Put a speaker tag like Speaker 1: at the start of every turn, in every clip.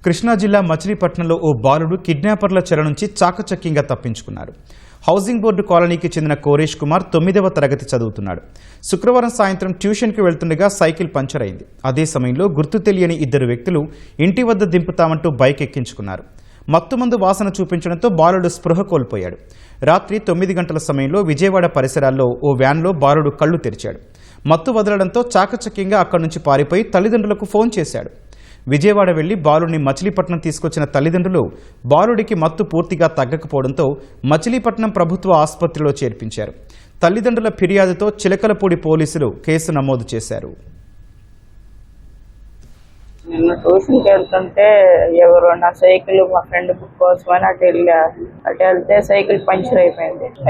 Speaker 1: కృష్ణా జిల్లా మచిలీపట్నంలో ఓ బాలుడు కిడ్నాపర్ల చెర నుంచి చాకచక్యంగా తప్పించుకున్నారు. హౌసింగ్ బోర్డు కాలనీకి చెందిన కోరేష్ కుమార్ 9వ తరగతి చదువుతున్నాడు. శుక్రవారం సాయంత్రం ట్యూషన్కి వెళ్తుండగా సైకిల్ పంచర్ అయింది. అదే సమయంలో గుర్తు తెలియని ఇద్దరు వ్యక్తులు ఇంటి వద్ద దింపుతామంటూ బైక్ ఎక్కించుకున్నారు. మత్తుమందు వాసన చూపించడంతో బాలుడు స్పృహ కోల్పోయాడు. రాత్రి 9 గంటల సమయంలో విజయవాడ పరిసరాల్లో ఓ వ్యాన్లో బాలుడు కళ్లు తెరిచాడు. మత్తు వదలడంతో చాకచక్యంగా అక్కడి నుంచి పారిపోయి తల్లిదండ్రులకు ఫోన్ చేశాడు. విజయవాడ వెళ్లి బాలుడిని మచిలీపట్నం తీసుకొచ్చిన తల్లిదండ్రులు బాలుడికి మత్తు పూర్తిగా తగ్గకపోవడంతో మచిలీపట్నం ప్రభుత్వ ఆసుపత్రిలో చేర్పించారు. తల్లిదండ్రుల ఫిర్యాదుతో చిలకలపూడి పోలీసులు కేసు నమోదు చేశారు.
Speaker 2: నిన్న ట్యూషన్కి వెళ్తుంటే ఎవరో నా సైకిల్ మా ఫ్రెండ్ బుక్ కోసమని అటు వెళ్తే సైకిల్ పంచర్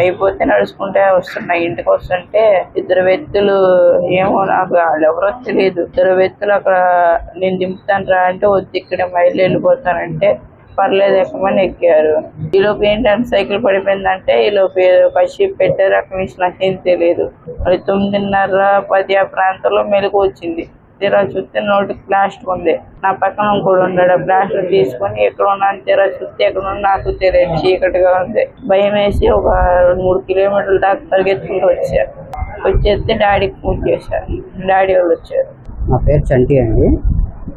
Speaker 2: అయిపోతే నడుచుకుంటే వస్తున్నా. ఇంటికి వస్తుంటే ఇద్దరు వ్యక్తులు ఏమో నాకు ఎవరో తెలియదు. ఇద్దరు వ్యక్తులు అక్కడ నేను దింపుతాను రా అంటే వద్దు ఇక్కడ మైలు వెళ్ళిపోతానంటే పర్లేదు ఎక్కమని ఎక్కారు. ఈలోపు ఏంటంటే సైకిల్ పడిపోయిందంటే ఈలోపు కషిప్ పెట్టారు. అక్కడి నుంచి నాకేం తెలియదు. మరి 9:30, 10 ఆ ప్రాంతంలో మెలకు వచ్చింది. తీరా చూస్తే నోటికి ప్లాస్టర్ ఉంది. నా పక్కన కూడా ఉన్నాడు. ప్లాస్టర్ తీసుకొని ఎక్కడ ఉన్నాను తీరా చూస్తే ఎక్కడ ఉన్నా నాకు తెలియదు. చీకటిగా ఉంది. భయం వేసి ఒక 2-3 కిలోమీటర్ల దాకా పరిగెత్తుకుంటూ వచ్చేస్తే డాడీకి ఫోన్ చేశారు. డాడీ వాళ్ళు వచ్చారు.
Speaker 3: నా పేరు చంటి అండి.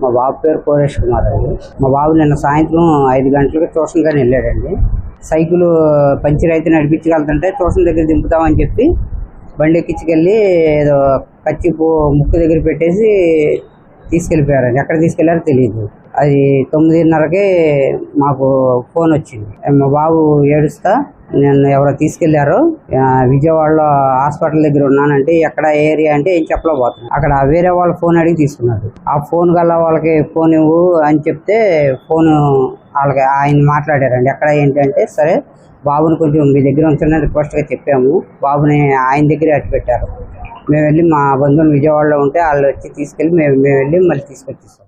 Speaker 3: మా బాబు పేరు కోరేష్ కుమార్ అండి. మా బాబు నిన్న సాయంత్రం 5 గంటలకు ట్యూషన్ కానీ వెళ్ళాడండి. సైకిల్ పంచర్ అయితే నడిపించగలుగుతుంటే ట్యూషన్ దగ్గర దింపుతామని చెప్పి బండి ఎక్కించుకెళ్ళి ఏదో కచ్చి ముక్కు దగ్గర పెట్టేసి తీసుకెళ్ళిపోయారండి. ఎక్కడ తీసుకెళ్లారో తెలియదు. అది 9:30కే మాకు ఫోన్ వచ్చింది. మా బాబు ఏడుస్తా నేను ఎవరో తీసుకెళ్లారో విజయవాడలో హాస్పిటల్ దగ్గర ఉన్నానంటే ఎక్కడ ఏరియా అంటే ఏం చెప్పలేకపోతున్నాను. అక్కడ వేరే వాళ్ళ ఫోన్ అడిగి తీసుకున్నారు. ఆ ఫోన్ గల వాళ్ళకి ఫోన్ ఇవ్వు అని చెప్తే ఫోన్ వాళ్ళకి ఆయన మాట్లాడారండి. ఎక్కడ ఏంటంటే సరే బాబుని కొంచెం మీ దగ్గర ఉంచండి రిక్వెస్ట్గా చెప్పాము. బాబుని ఆయన దగ్గరే అట్టు పెట్టారు. మేము వెళ్ళి మా బంధువులు విజయవాడలో ఉంటే వాళ్ళు వచ్చి తీసుకెళ్ళి మేము వెళ్ళి మళ్ళీ తీసుకొచ్చేస్తాం.